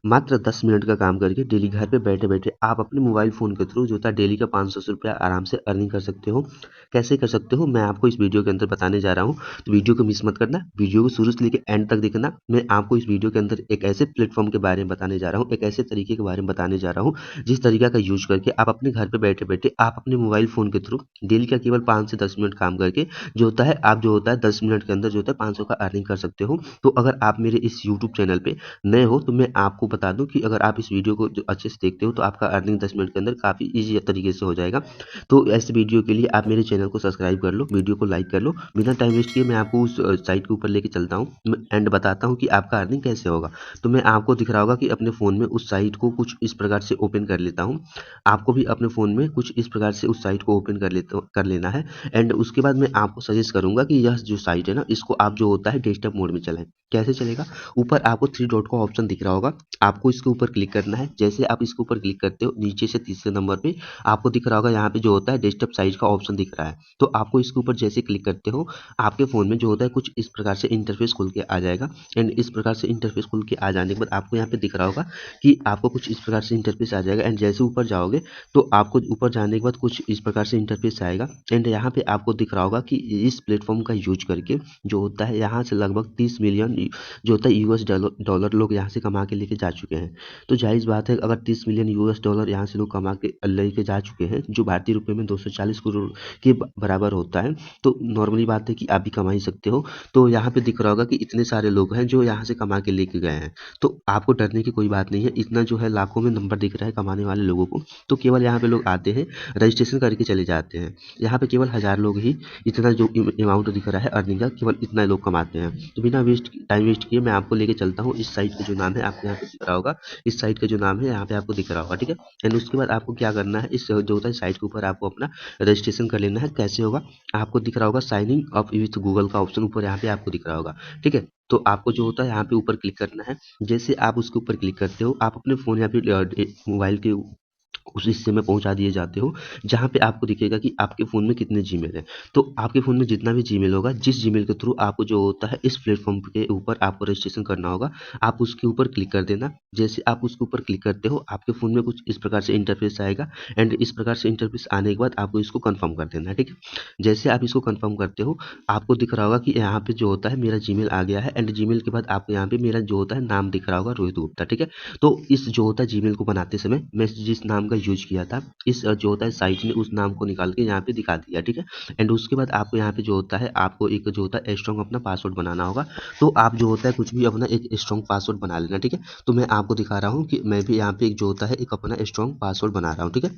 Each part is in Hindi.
मात्र 10 मिनट का काम करके डेली घर पे बैठे-बैठे आप अपने मोबाइल फ़ोन के थ्रू जो होता है डेली का ₹500 आराम से अर्निंग कर सकते हो। कैसे कर सकते हो मैं आपको इस वीडियो के अंदर बताने जा रहा हूँ। तो वीडियो को मिस मत करना, वीडियो को शुरू से लेके एंड तक देखना। मैं आपको इस वीडियो के अंदर एक ऐसे प्लेटफ़ॉर्म के बारे में बताने जा रहा हूँ, एक ऐसे तरीके के बारे में बताने जा रहा हूँ, जिस तरीका का यूज़ करके आप अपने घर पे बैठे-बैठे आप अपने मोबाइल फ़ोन के थ्रू डेली का केवल 5 से 10 मिनट काम करके जो होता है आप जो होता है 10 मिनट के अंदर जो होता है 500 का अर्निंग कर सकते हो। तो अगर आप मेरे इस यूट्यूब चैनल पे नए हो तो मैं आपको बता दूं कि अगर आप इस वीडियो को जो अच्छे से देखते हो तो आपका अर्निंग 10 मिनट के अंदर काफ़ी ईजी तरीके से हो जाएगा। तो ऐसे वीडियो के लिए आप मेरे चैनल को सब्सक्राइब कर लो, वीडियो को लाइक कर लो। बिना टाइम वेस्ट किए मैं आपको उस साइट के ऊपर लेके चलता हूँ एंड बताता हूँ कि आपका अर्निंग कैसे होगा। तो मैं आपको दिख रहा होगा कि अपने फ़ोन में उस साइट को कुछ इस प्रकार से ओपन कर लेता हूँ। आपको भी अपने फ़ोन में कुछ इस प्रकार से उस साइट को ओपन कर लेना है एंड उसके बाद मैं आपको सजेस्ट करूँगा कि यह जो साइट है ना इसको आप जो होता है डेस्कटॉप मोड में चलाएँ। कैसे चलेगा? ऊपर आपको 3 डॉट का ऑप्शन दिख रहा होगा, आपको इसके ऊपर क्लिक करना है। जैसे आप इसके ऊपर क्लिक करते हो नीचे से तीसरे नंबर पे आपको दिख रहा होगा यहाँ पे जो होता है डेस्कटॉप साइज का ऑप्शन दिख रहा है। तो आपको इसके ऊपर जैसे क्लिक करते हो आपके फ़ोन में जो होता है कुछ इस प्रकार से इंटरफ़ेस खुल के आ जाएगा एंड इस प्रकार से इंटरफ़ेस खुल के आ जाने के बाद आपको यहाँ पे दिख रहा होगा कि आपको कुछ इस प्रकार से इंटरफ़ेस आ जाएगा एंड जैसे ऊपर जाओगे तो आपको ऊपर जाने के बाद कुछ इस प्रकार से इंटरफ़ेस आएगा एंड यहाँ पे आपको दिख रहा होगा कि इस प्लेटफ़ॉर्म का यूज़ करके जो होता है यहाँ से लगभग 30 मिलियन जो होता है यूएस डॉलर लोग यहाँ से कमा के लेके जा चुके हैं। तो जाहिर बात है अगर 30 मिलियन यूएस डॉलर यहाँ से लोग कमा के लेके जा चुके हैं जो भारतीय रुपए में 240 करोड़ के बराबर होता है। तो नॉर्मली बात है कि आप भी कमा ही सकते हो। तो यहाँ पे दिख रहा होगा कि इतने सारे लोग हैं जो यहाँ से कमा के लेके गए हैं। तो आपको डरने की कोई बात नहीं है। इतना जो है लाखों में नंबर दिख रहा है कमाने वाले लोगों को। तो केवल यहाँ पे लोग आते हैं, रजिस्ट्रेशन करके चले जाते हैं। यहाँ पे केवल 1000 लोग ही इतना जो अमाउंट दिख रहा है अर्निंग का केवल इतना लोग कमाते हैं। तो बिना टाइम वेस्ट किए मैं आपको लेके चलता हूँ इस साइट का जो नाम है आपको यहाँ पे दिख रहा होगा। इस साइट का जो नाम है यहाँ पे आपको दिख रहा होगा, ठीक है। एंड उसके बाद आपको क्या करना है इस जो होता है साइट के ऊपर आपको अपना रजिस्ट्रेशन कर लेना है। कैसे होगा? आपको दिख रहा होगा साइनिंग अप विथ गूगल का ऑप्शन ऊपर यहाँ पे आपको दिख रहा होगा, ठीक है। तो आपको जो होता है यहाँ पे ऊपर क्लिक करना है। जैसे आप उसके ऊपर क्लिक करते हो आप अपने फ़ोन या फिर मोबाइल के उस हिस्से में पहुँचा दिए जाते हो, जहाँ पे आपको दिखेगा कि आपके फ़ोन में कितने जीमेल हैं। तो आपके फ़ोन में जितना भी जीमेल होगा, जिस जीमेल के थ्रू आपको जो होता है इस प्लेटफ़ॉर्म के ऊपर आपको रजिस्ट्रेशन करना होगा, आप उसके ऊपर क्लिक कर देना। जैसे आप उसके ऊपर क्लिक करते हो, आपके फ़ोन में कुछ इस प्रकार से इंटरफ़ेस आएगा एंड इस प्रकार से इंटरफ़ेस आने के बाद आपको इसको कन्फ़र्म कर देना है, ठीक है। जैसे आप इसको कन्फ़र्म करते हो, आपको दिख रहा होगा कि यहाँ पे जो होता है मेरा जीमेल आ गया है एंड जीमेल के बाद आपको यहाँ पे मेरा जो होता है नाम दिख रहा होगा रोहित गुप्ता, ठीक है। तो इस जो होता है जीमेल को बनाते समय मैं जिस नाम का यूज़ किया था इस जो होता है साइट ने उस नाम को निकाल के यहाँ पे दिखा दिया, ठीक है। एंड उसके बाद आपको यहाँ पे जो होता है आपको एक जो होता है स्ट्रॉन्ग अपना पासवर्ड बनाना होगा। तो आप जो होता है कुछ भी अपना एक स्ट्रॉन्ग पासवर्ड बना लेना, ठीक है। तो मैं आपको दिखा रहा हूँ कि मैं भी यहाँ पे एक जो होता है एक अपना स्ट्रॉन्ग पासवर्ड बना रहा हूँ, ठीक है।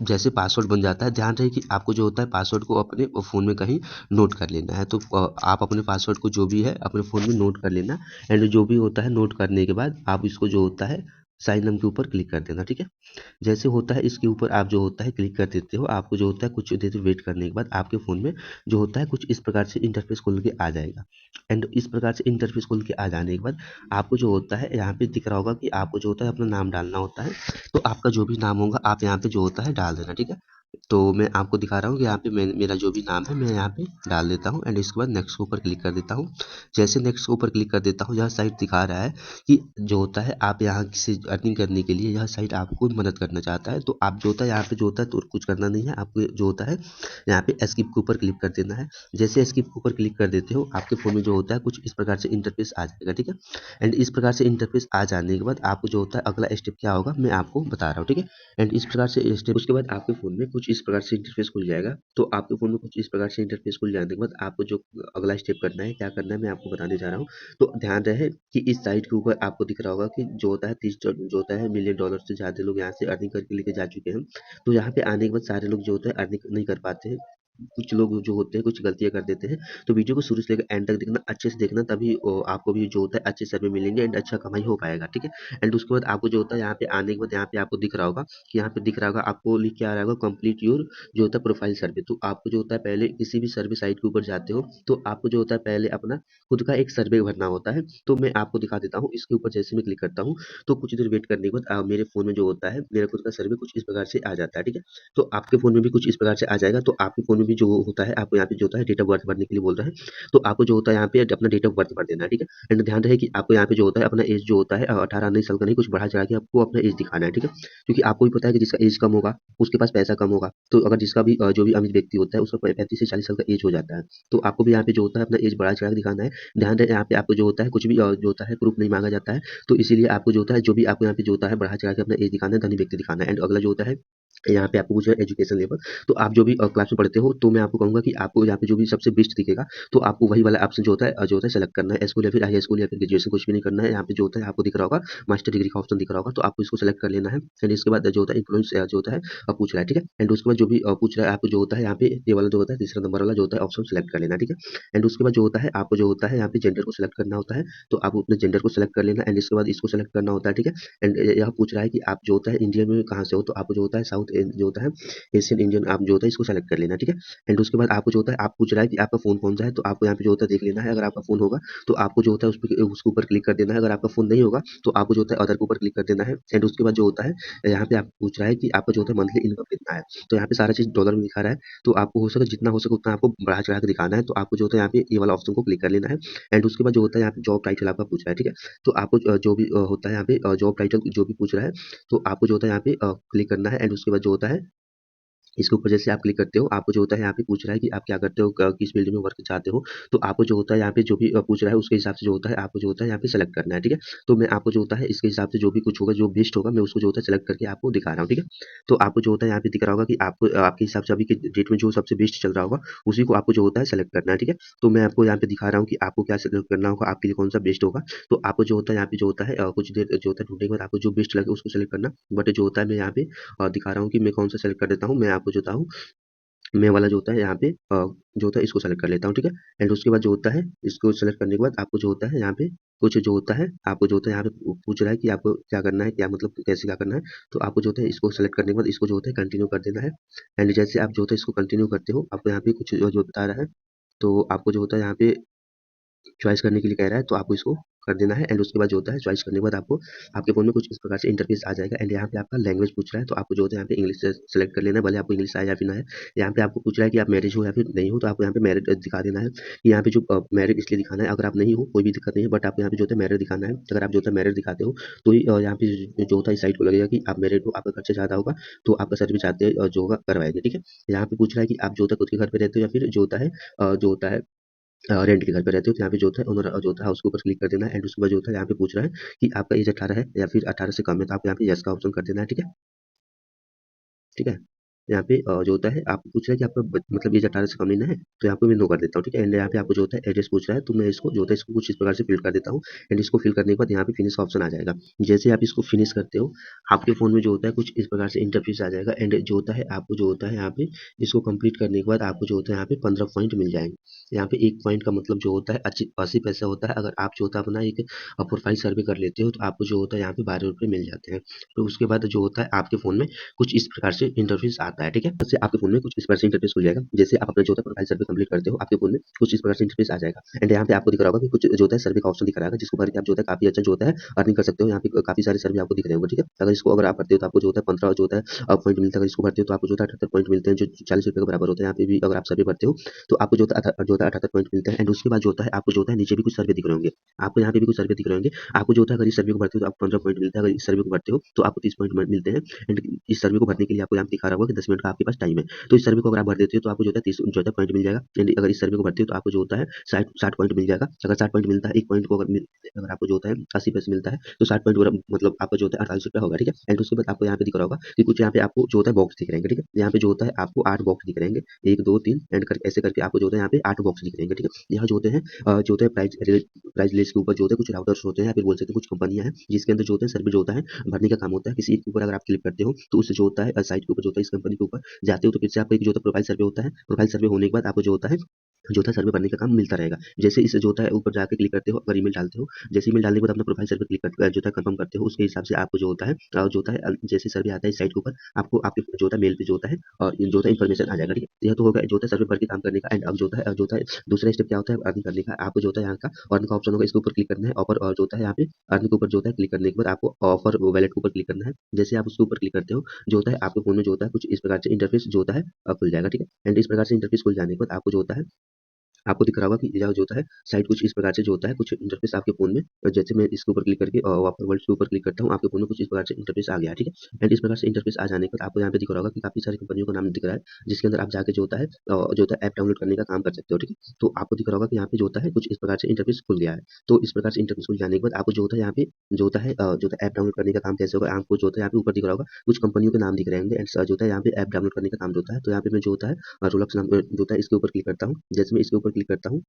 जैसे पासवर्ड बन जाता है ध्यान रहे कि आपको जो होता है पासवर्ड को अपने फ़ोन में कहीं नोट कर लेना है। तो आप अपने पासवर्ड को जो भी है अपने फ़ोन में नोट कर लेना एंड जो भी होता है नोट करने के बाद आप इसको जो होता है साइन नाम के ऊपर क्लिक कर देना, ठीक है। जैसे होता है इसके ऊपर आप जो होता है क्लिक कर देते हो, आपको जो होता है कुछ देर वेट करने के बाद आपके फ़ोन में जो होता है कुछ इस प्रकार से इंटरफ़ेस खुल के आ जाएगा एंड इस प्रकार से इंटरफ़ेस खुल के आ जाने के बाद आपको जो होता है यहाँ पे दिख रहा होगा कि आपको जो होता है अपना नाम डालना होता है। तो आपका जो भी नाम होगा आप यहाँ पे जो होता है डाल देना, ठीक है। तो मैं आपको दिखा रहा हूँ कि यहाँ पे मेरा जो भी नाम है मैं यहाँ पे डाल देता हूँ एंड इसके बाद नेक्स्ट के ऊपर क्लिक कर देता हूँ। जैसे नेक्स्ट के ऊपर क्लिक कर देता हूँ यह साइट दिखा रहा है कि जो होता है आप यहाँ से अर्निंग करने के लिए यह साइट आपको मदद करना चाहता है। तो आप जो होता है यहाँ पे जो होता है तो कुछ करना नहीं है, आपको जो होता है यहाँ पे एस्केप के ऊपर क्लिक कर देना है। जैसे एस्केप के ऊपर क्लिक कर देते हो आपके फ़ोन में जो होता है कुछ इस प्रकार से इंटरफेस आ जाएगा, ठीक है। एंड इस प्रकार से इंटरफेस आ जाने के बाद आपको जो होता है अगला स्टेप क्या होगा मैं आपको बता रहा हूँ, ठीक है। एंड इस प्रकार से स्टेप उसके बाद आपके फ़ोन में कुछ इस प्रकार से इंटरफेस खुल जाएगा। तो आपके फ़ोन में कुछ इस प्रकार से इंटरफेस खुल जाने के बाद आपको जो अगला स्टेप करना है, क्या करना है मैं आपको बताने जा रहा हूँ। तो ध्यान रहे कि इस साइट के ऊपर आपको दिख रहा होगा कि जो होता है 30 जो होता है मिलियन डॉलर से ज़्यादा लोग यहाँ से अर्निंग करके लेके जा चुके हैं। तो यहाँ पे आने के बाद सारे लोग जो होते हैं अर्निंग नहीं कर पाते हैं। कुछ लोग जो होते हैं कुछ गलतियाँ कर देते हैं। तो वीडियो को शुरू से लेकर एंड तक देखना, अच्छे से देखना तभी आपको भी जो होता है अच्छे सर्वे मिलेंगे एंड अच्छा कमाई हो पाएगा, ठीक है। एंड उसके बाद आपको जो होता है यहाँ पे आने के बाद यहाँ पे आपको दिख रहा होगा कि यहाँ पे दिख रहा होगा आपको लिख के आ रहा होगा कंप्लीट योर जो होता है प्रोफाइल सर्वे। तो आपको जो होता है पहले किसी भी सर्वे साइट के ऊपर जाते हो तो आपको जो होता है पहले अपना खुद का एक सर्वे भरना होता है। तो मैं आपको दिखा देता हूँ इसके ऊपर जैसे मैं क्लिक करता हूँ तो कुछ देर वेट करने के बाद मेरे फ़ोन में जो होता है मेरा खुद का सर्वे कुछ इस प्रकार से आ जाता है, ठीक है। तो आपके फ़ोन में भी कुछ इस प्रकार से आ जाएगा। तो आपके फ़ोन में में भी जो होता है आपको यहाँ पे जो होता है डेट ऑफ बर्थ भरने के लिए बोल रहा है। तो आपको जो होता है यहाँ पे अपना डेट ऑफ बर्थ भर देना है, ठीक है। एंड ध्यान रहे कि आपको यहाँ पे जो होता है अपना एज जो होता है 18-19 साल का नहीं, कुछ बढ़ा-चढ़ा के आपको अपना एज दिखाना है, ठीक है। क्योंकि आपको भी पता है कि जिसका एज कम होगा, उसके पास पैसा कम होगा। तो अगर जिसका भी जो भी अमीर व्यक्ति होता है उसका 35 से 40 साल का एज हो जाता है। तो आपको भी यहाँ पे जो होता है अपना एज बढ़ा-चढ़ा के दिखाना है। ध्यान रहे यहाँ पे आपको जो होता है कुछ भी जो होता है प्रूफ नहीं माँगा जाता है। तो इसीलिए आपको जो होता है जो भी आपको यहाँ पे जो होता है बढ़ा-चढ़ा के अपना एज दिखाना है, धनी व्यक्ति दिखाना है। एंड अगला जो होता है यहाँ पे आपको पूछ रहा है एजुकेशन लेवल। तो आप जो भी क्लास में पढ़ते हो तो मैं आपको कहूँगा कि आपको यहाँ पे जो भी सबसे बेस्ट दिखेगा तो आपको वही वाला ऑप्शन जो होता है सेलेक्ट करना है। स्कूल या फिर हाई स्कूल या फिर ग्रेजुएशन कुछ भी नहीं करना है। यहाँ पे जो होता है आपको दिख रहा होगा मास्टर डिग्री का ऑप्शन दिख रहा होगा, तो आपको इसको सेलेक्ट कर लेना है। फिर इसके बाद जो होता है इन्फ्लुएंस जो होता है पूछ रहा है, ठीक है। एंड उसके बाद जो भी पूछ रहा है आपको जो होता है यहाँ पे ये वाला जो होता है तीसरा नंबर वाला जो होता है ऑप्शन सेलेक्ट कर लेना है, ठीक है। एंड उसके बाद जो होता है आपको जो होता है यहाँ पे जेंडर को सिलेक्ट करना होता है। तो आप अपने जेंडर को सिलेक्ट कर लेना। एंड इसके बाद इसको सिलेक्ट करना होता है, ठीक है। एंड यह पूछ रहा है कि आप जो होता है इंडिया में कहाँ से हो, तो आपको जो होता है साउथ जो होता है एशियन इंडियन आप जो होता है इसको सेलेक्ट कर लेना, ठीक है। एंड उसके बाद आपको जो होता है आप पूछ रहा है कि आपका फ़ोन कौन-सा है, तो आपको यहाँ पे जो होता है देख लेना है। अगर आपका फ़ोन होगा तो आपको जो होता है उसके ऊपर क्लिक कर देना है। अगर आपका फ़ोन नहीं होगा तो आपको जो होता है अदर के ऊपर क्लिक कर देना है। एंड उसके बाद जो होता है यहाँ पे आपको पूछ रहा है कि आपका जो होता है मंथली इनकम कितना है। तो यहाँ पे सारा चीज़ डॉलर में दिखा रहा है। तो आपको हो सके जितना हो सके उतना आपको बढ़ा-चढ़ा के दिखाना है। तो आपको जो होता है यहाँ पे ये वाला ऑप्शन को क्लिक कर लेना है। एंड उसके बाद जो होता है यहाँ पे जॉब टाइटल आपका पूछ रहा है, ठीक है। तो आपको जो भी होता है यहाँ पे जॉब टाइटल जो भी पूछ रहा है, तो आपको जो होता है यहाँ पे क्लिक करना है। एंड उसके बाद जो होता है इसके ऊपर जैसे आप क्लिक करते हो, आपको जो होता है यहाँ पे पूछ रहा है कि आप क्या करते हो, किस फील्ड में वर्क चाहते हो। तो आपको जो होता है यहाँ पे जो भी पूछ रहा है उसके हिसाब से जो होता है आपको जो होता है यहाँ पे सेलेक्ट करना है, ठीक है। तो मैं आपको जो होता है इसके हिसाब से जो भी कुछ होगा, जो बेस्ट होगा मैं उसको जो होता है सेलेक्ट करके आपको दिखा रहा हूँ, ठीक है। तो आपको जो होता है यहाँ पे दिख रहा होगा कि आपको आपके हिसाब से अभी के डेट में जो सबसे बेस्ट चल रहा होगा, उसी को आपको जो होता है सेलेक्ट करना है, ठीक है। तो मैं आपको यहाँ पे दिखा रहा हूँ कि आपको क्या सेलेक्ट करना होगा, आपके लिए कौन-सा बेस्ट होगा। तो आपको जो होता है यहाँ पे जो होता है कुछ देर जो होता है ढूँढने के बाद आपको जो बेस्ट लगे उसको सेलेक्ट करना। बट जो होता है मैं यहाँ पे दिखा रहा हूँ कि मैं कौन-सा सेलेक्ट कर देता हूँ। मैं आपको जो होता हूँ मैं वाला जो होता है यहाँ पे जो होता है इसको सेलेक्ट कर लेता हूँ, ठीक है। एंड उसके बाद जो होता है इसको सेलेक्ट करने के बाद आपको जो होता है यहाँ पे कुछ जो होता है आपको जो होता है यहाँ पे पूछ रहा है कि आपको क्या करना है, क्या मतलब कैसे क्या करना है। तो आपको जो होता है इसको सेलेक्ट करने के बाद इसको जो होता है कंटिन्यू कर देना है। एंड जैसे आप जो होता है इसको कंटिन्यू करते हो आपको यहाँ पे कुछ जो बता रहा है, तो आपको जो होता है यहाँ पे चॉइस करने के लिए कह रहा है, तो आपको इसको कर देना है। एंड उसके बाद जो होता है चॉइस करने के बाद आपको आपके फ़ोन में कुछ इस प्रकार से इंटरफ़ेस आ जाएगा। एंड यहाँ पे आपका लैंग्वेज पूछ रहा है, तो आपको जो होता है यहाँ पे इंग्लिश से सेलेक्ट कर लेना है, भले आपको इंग्लिश आए या फिर ना आए। यहाँ पे आपको पूछ रहा है कि आप मैरिज हो या फिर नहीं हो, तो आपको यहाँ पे मैरिड दिखा देना है। यहाँ पे जो मैरिड इसलिए दिखाना है, अगर आप नहीं हो कोई भी दिक्कत नहीं है, बट आपको यहाँ पे जो होता है मैरिड दिखाना है। अगर आप जो होता है मैरिड दिखाते हो तो ही यहाँ पे जो होता है इस साइट को लगेगा कि आप मैरिड हो, आपका खर्चा ज़्यादा होगा, तो आपका सर्विस चाहते हैं जो होगा करवाएँगे, ठीक है। यहाँ पे पूछ रहा है कि आप जो होता है खुद के घर पे रहते हो या फिर जो होता है रेंट के घर पे रहते हो, तो यहाँ पे जो होता है ओनर जो होता है हाउस के ऊपर क्लिक कर देना है। एंड उसके बाद जो होता है यहाँ पे पूछ रहा है कि आपका एज 18 है या फिर 18 से कम है, तो आपको यहाँ पे येस का ऑप्शन कर देना है, ठीक है। ठीक है? यहाँ पे जो होता है आपको पूछ रहा है कि आपका मतलब एज 18 से कम नहीं ना है, तो यहाँ पे मैं नो कर देता हूँ, ठीक है? एंड यहाँ पे आपको जो होता है एड्रेस पूछ रहा है, तो मैं इसको जो होता है इसको कुछ इस प्रकार से फ़िल कर देता हूँ। एंड इसको फ़िल करने के बाद यहाँ पे फिनिश का ऑप्शन आ जाएगा। जैसे आप इसको फिनिश करते हो, आपके फ़ोन में जो होता है कुछ इस प्रकार से इंटरफ़ेस आ जाएगा। एंड जो होता है आपको जो होता है यहाँ पे इसको कंप्लीट करने के बाद आपको जो होता है यहाँ पे 15 पॉइंट मिल जाएँगे। यहाँ पे 1 पॉइंट का मतलब जो होता है 80 पैसा होता है। अगर आप जो होता है अपना एक प्रोफ़ाइल सर्वे कर लेते हो, तो आपको जो होता है यहाँ पे ₹12 मिल जाते हैं। तो उसके बाद जो होता है आपके फ़ोन में कुछ इस प्रकार से इंटरफ़ेस आता है, ठीक है? जैसे आपके फ़ोन में कुछ इस प्रकार से इंटरफ़ेस खुल जाएगा। जैसे आप अपना जो होता है प्रोफ़ाइल सर्वे कंप्लीट करते हो, आपके फ़ोन में कुछ इस प्रकार से इंटरफ़ेस आ जाएगा। एंड यहाँ पे आपको दिख रहा होगा कि कुछ जो होता है सर्वे का ऑप्शन दिख रहा होगा, जिसको भर के आप जो होता है काफ़ी अच्छा जो होता है अर्निंग कर सकते हो। यहाँ पे काफ़ी सारे सर्वे आपको दिख रहे होंगे, ठीक है? अगर आप भरते हो तो आपको जो होता है 15 जो होता है पॉइंट मिलता है। अगर इसको भरते हो तो आपको जो होता है 78 पॉइंट मिलते हैं, जो ₹40 के बराबर होते हैं। यहाँ पे भी अगर आप सर्वे भरते हो तो आपको जो होता है 78 पॉइंट मिलते हैं। एंड उसके बाद जो होता है आपको जो होता है नीचे भी कुछ सर्वे दिख रहे होंगे। आपको यहाँ पे भी कुछ सर्वे दिख रहे होंगे। आपको जो होता है अगर इस सर्वे को भरते हो तो आपको 15 पॉइंट मिलता है। अगर इस सर्वे को भरते हो तो आपको 30 पॉइंट मिलते हैं। एंड इस सर्वे को भरने के लिए आपको यहाँ पे दिखा रहा होगा कि 10 मिनट का आपके पास टाइम है। तो इस सर्वे को अगर आप भर देते हो तो आपको जो होता है 30 जो होता है पॉइंट मिल जाएगा। एंड अगर इस सर्वे को भरते हो तो आपको जो होता है 60 पॉइंट मिल जाएगा। अगर 60 पॉइंट मिलता है, 1 पॉइंट को अगर आपको जो होता है 80 पैसे मिलता है, तो 60 पॉइंट मतलब आपका जो होता है ₹48 होगा, ठीक है? एंड उसके बाद आपको यहाँ पे दिख रहा होगा कि कुछ यहाँ पे आपको जो होता है बॉक्स दिख रहेंगे, ठीक है? यहाँ पे जो होता है आपको 8 बॉक्स दिख रहेंगे, 1, 2, 3 एंड करके ऐसे करके आपको जो होता है यहाँ पे 8 बॉक्स दिख रहेंगे, ठीक है? यहाँ जो होते हैं जो होता है प्राइस लिस्ट के ऊपर जो होता है कुछ राउटर्स होते हैं या फिर बोल सकते हैं कुछ कंपनियाँ हैं, जिसके अंदर जो होता है सर्वे जो होता है भरने का काम होता है। किसी एक के ऊपर अगर आप क्लिक करते हो, तो उससे जो होता है साइट के ऊपर जो होता है इस कंपनी के ऊपर जाते हो, तो फिर से आपका एक जो होता है प्रोफाइल सर्वे होता है। प्रोफाइल सर्वे होने के बाद आपको जो होता है जो होता है सर्वे भरने का काम मिलता रहेगा। जैसे इस जो होता है ऊपर जाके क्लिक करते हो, अगर ईमेल डालते हो, जैसे ईमेल डालने के बाद अपना प्रोफाइल सर्वे क्लिक कर जो होता है कंफर्म करते हो, उसके हिसाब से आपको जो होता है जो होता है जैसे सर्वे आता है इस साइट के ऊपर, आपको आपके जो होता है मेल पे जो होता है और जो होता है इन्फॉर्मेशन आ जाएगा, ठीक है। यह तो होगा जो होता है सर्वे भर के काम करने का। एंड अब जो होता है दूसरा स्टेप क्या होता है अर्न करने का। आपको जो होता है यहाँ का अर्न का ऑप्शन होगा, इसके ऊपर क्लिक करना है। ऑफर और जो होता है यहाँ पे अर्न के ऊपर जो होता है क्लिक करने के बाद आपको ऑफर वैलेट के ऊपर क्लिक करना है। जैसे आप उसके ऊपर क्लिक करते हो, जो होता है आपके फोन में जो होता है कुछ इस प्रकार से इंटरफेस जो होता है खुल जाएगा, ठीक है। एंड इस प्रकार से इंटरफेस खुल जाने के बाद आपको जो होता है आपको दिख रहा होगा कि यह जो होता है साइट कुछ इस प्रकार से जो होता है कुछ इंटरफेस आपके फ़ोन में जैसे मैं इसके ऊपर क्लिक करके वापर वर्ल्ड के ऊपर क्लिक करता हूँ, आपके फ़ोन में कुछ इस प्रकार से इंटरफेस आ गया है, ठीक है। एंड इस प्रकार से इंटरफेस आ जाने के बाद आपको यहाँ पे दिख रहा होगा कि काफ़ी सारी कंपनियों का नाम दिख रहा है, जिसके अंदर आप जाके जो होता है ऐप डाउनलोड करने का काम कर सकते हो, ठीक है। तो आपको दिख रहा होगा कि यहाँ पे जो होता है कुछ इस प्रकार से इंटरफेस खुल गया है। तो इस प्रकार से इंटरफेस खुल जाने के बाद आपको जो होता है यहाँ पे जो होता है ऐप डाउनलोड करने का काम कैसे होगा, आपको जो होता है यहाँ पे ऊपर दिख रहा होगा कुछ कंपनियों के नाम दिख रहे होंगे। एंड जो होता है यहाँ पे ऐप डाउनलोड करने का काम जो होता है, तो यहाँ पे मैं जो होता है रोलक्स नाम जो होता है इसके ऊपर क्लिक करता हूँ। जैसे मैं इसके ऊपर क्लिक करता हूँ,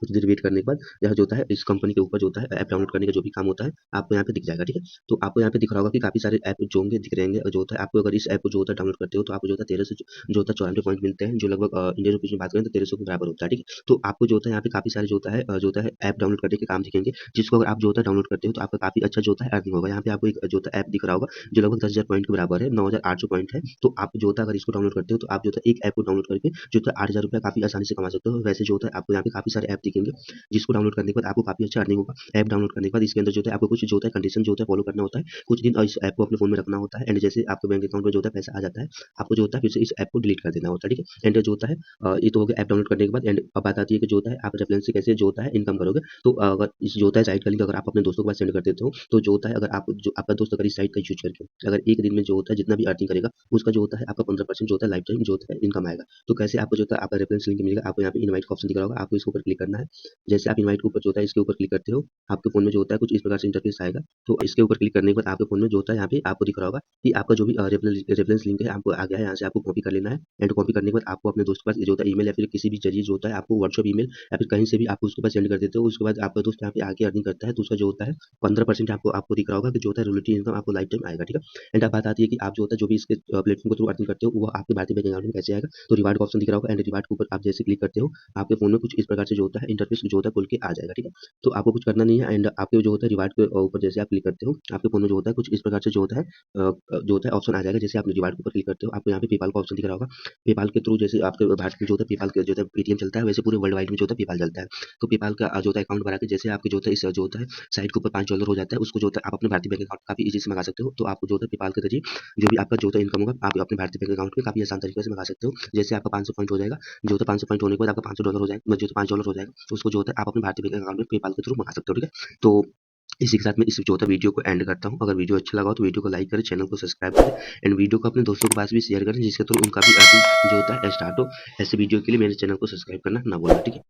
कुछ देर वेट करने के बाद यह जो होता है इस कंपनी के ऊपर जो होता है ऐप डाउनलोड करने का जो भी काम होता है आपको यहाँ पे दिख जाएगा, ठीक है। तो आपको यहाँ पे दिख रहा होगा कि काफ़ी सारे ऐप जो होंगे दिख रहे होंगे, और जो होता है आपको अगर इस ऐप को जो होता है डाउनलोड करते हो तो आपको जो होता है 13 से जो होता है 94 पॉइंट मिलते हैं, जो लगभग इंडियन रुपीज़ में बात करें तो 1300 के बराबर होता है, ठीक है। तो आपको जो होता है यहाँ पे काफ़ी सारे जो होता है ऐप डाउनलोड करने के काम दिखेंगे, जिसको अगर आप जो होता है डाउनलोड करते हो तो आपका काफ़ी अच्छा जो होता है अर्निंग होगा। यहाँ पे आपको एक जो होता है ऐप दिख रहा होगा जो लगभग 10,000 पॉइंट के बराबर है, 9,800 पॉइंट है। तो आप जो होता है अगर इसको डाउनलोड करते हो तो आप जो होता है एक ऐप को डाउनलोड करके जो होता है 8,000 रुपये काफ़ी आसानी से कमा सकते हो। वैसे जो होता है आपको यहाँ पे काफ़ी सारे ऐप दिखेंगे, जिसको डाउनलोड करने के बाद आपको काफ़ी अच्छा अर्निंग होगा। ऐप डाउनलोड करने के बाद इसके अंदर जो होता है आपको कुछ जो होता है कंडीशन जो होता है फॉलो करना होता है। कुछ दिन इस ऐप को अपने फ़ोन में रखना होता है। एंड जैसे आपके बैंक अकाउंट में जो होता है पैसा आ जाता है, आपको जो होता है फिर से इस ऐप को डिलीट कर देना होता है, ठीक है। एंड जो होता है ये तो हो गया ऐप डाउनलोड करने के बाद। एंड अब बात आती है कि जो होता है आप रेफरेंस से कैसे जो होता है इनकम करोगे। तो अगर इस जो होता है साइट का लिंक अगर आप अपने दोस्तों के पास सेंड कर देते हो, तो जो होता है अगर आप जो आपका दोस्त अगर इस साइट का यूज़ करके अगर एक दिन में जो होता है जितना भी अर्निंग करेगा, उसका जो होता है आपका 15% जो होता है लाइफ टाइम जो होता है इनकम आएगा। तो कैसे आपको जो होता है आपका रेफरेंस लिंक मिलेगा, आपको यहाँ पे इनवाइट का ऑप्शन दिख रहा होगा, आपको इसके ऊपर क्लिक करना है। जैसे आप इनवाइट के ऊपर जो होता है इसके ऊपर क्लिक करते हो, आपके फ़ोन में जो होता है कुछ इस प्रकार से इंटरफेस आएगा। तो इसके ऊपर क्लिक करने के बाद आपके फ़ोन में जो होता है यहाँ पे आपको दिख रहा होगा कि आपका जो भी रेफरेंस लिंक है आपको आ गया है, यहाँ से आपको कॉपी कर लेना है। एंड कॉपी करने के बाद आपको अपने दोस्त के पास जो होता है ईमेल या फिर किसी भी ज़रिए जो होता है आपको व्हाट्सएप ईमेल या फिर कहीं से भी आप उसके पास सेंड कर देते हो। उसके बाद आपका दोस्त यहाँ पे आके अर्निंग करता है, तो उसका जो होता है 15% आपको आपको दिख रहा होगा कि जो होता है रिलेटिव इनकम आपको लाइफ टाइम आएगा, ठीक है। एंड अब बात आती है कि आप जो होता है जो भी इसके प्लेटफॉर्म के थ्रू अर्निंग करते हो वो आपके भारतीय बैंक अकाउंट में कैसे आएगा। तो रिवार्ड का ऑप्शन दिख रहा होगा। एंड रिवार्ड के ऊपर आप जैसे क्लिक करते हो, आपके फ़ोन में कुछ इस प्रकार से जो होता है इंटरफेस जो होता है खुल के आ जाएगा, ठीक है। तो आपको कुछ करना नहीं है। एंड आपके जो होता है रिवार्ड के ऊपर जैसे आप क्लिक करते हो, आपके फ़ोन में जो होता है कुछ इस प्रकार से जो होता है जो होता है ऑप्शन आ जाएगा। जैसे आप रिवार्ड के ऊपर क्लिक करते हो, आपको यहाँ पे पेपाल का ऑप्शन दिख रहा होगा। पेपाल के थ्रू जैसे आपके भारत में जो होता है पेपाल का जो होता है पेटीएम चलता है, वैसे पूरे वर्ल्ड वाइड में जो होता है पेपाल चलता है। तो पेपाल का जो होता है अकाउंट बना के जैसे आपके जो होता है इस जो होता है साइट के ऊपर $5 हो जाता है, उसको जो होता है आप अपने भारतीय बैंक अकाउंट काफ़ी ईज़ी से मंगा सकते हो। तो आपको जो होता है पेपाल के ज़रिए जो भी आपका जो होता है इनकम होगा, आप अपने भारतीय बैंक अकाउंट में काफ़ी आसान तरीके से मंगा सकते हो। जैसे आपका 500 पॉइंट हो जाएगा, जो होता है 500 पॉइंट होने के बाद आपका $500 हो जाएगा, जो $5 हो जाएगा, तो उसको जो होता है आप अपने भारतीय बैंक अकाउंट में पेपाल के थ्रू मंगा सकते हो, ठीक है। तो इसी के साथ मैं इस जो होता है वीडियो को एंड करता हूँ। अगर वीडियो अच्छा लगा हो तो वीडियो को लाइक करें, चैनल को सब्सक्राइब करें एंड वीडियो को अपने दोस्तों के पास भी शेयर करें, जिसके थ्रू उनका भी अर्निंग जो होता है स्टार्ट हो। ऐसे वीडियो के लिए मेरे चैनल को सब्सक्राइब करना ना भूलना, ठीक है।